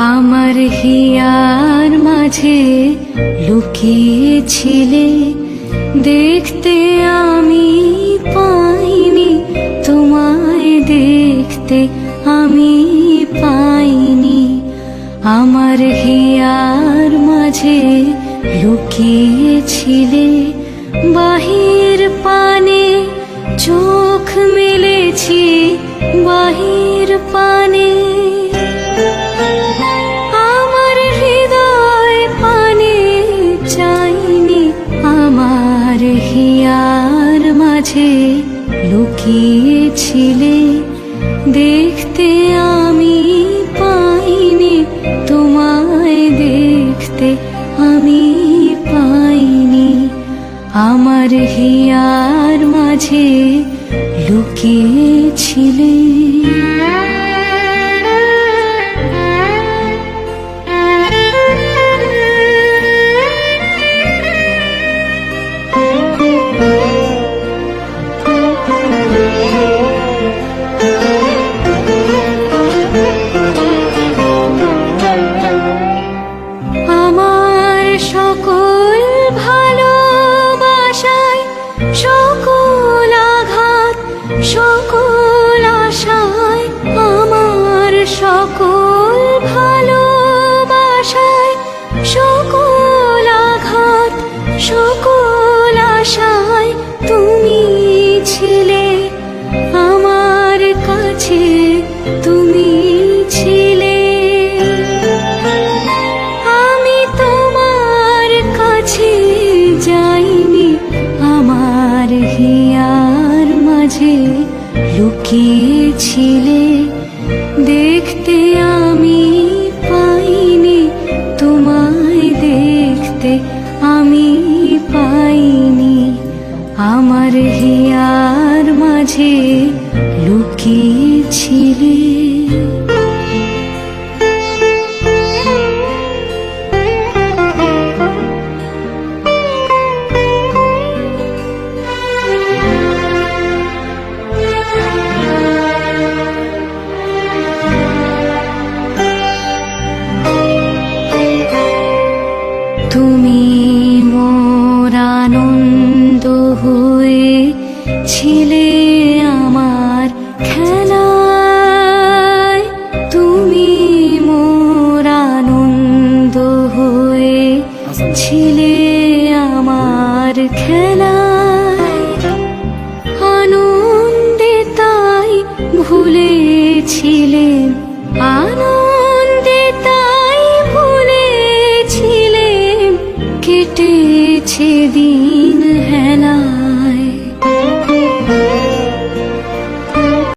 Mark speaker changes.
Speaker 1: আমার হিয়ার মাঝে লুকিয়েছিলে, দেখতে আমি পাইনি তোমায়, দেখতে আমি পাইনি। আমার হিয়ার মাঝে লুকিয়েছিলে, বাহির পানে চোখ মেলেছি, বাহির পানে আমার হৃদয় পানে চাইনি। আমার হিয়ার মাঝে লুকিয়েছিলে, দেখতে আমি পাইনি তোমায়, দেখতে আমি পাইনি। আমার হিয়ার মাঝে লুকিয়েছিলে। আমার সকল ভালোবাসায়, সকল আঘাত, সকল আশায়, আমার সকল ভালোবাসায়, সকল আঘাত, সকল আশায় তুমি ছিলে আমার কাছে, তুমি ছিলে। আমি তোমার কাছে যাইনি, আমার হিয়ার মাঝে লুকিয়েছিলে, দেখতে আমি পাইনি তোমায়, দেখতে আমি পাইনি। আমার হিয়ার মাঝে লুকিয়েছিলে। তুমি মোর আনন্দ হয়ে ছিলে আমার খেলায়, তুমি মোর আনন্দ হয়ে ছিলে আমার খেলায়। আনন্দে তাই ভুলেছিলে, আনন্দে তাই ভুলেছিলে, কেটেছে দিন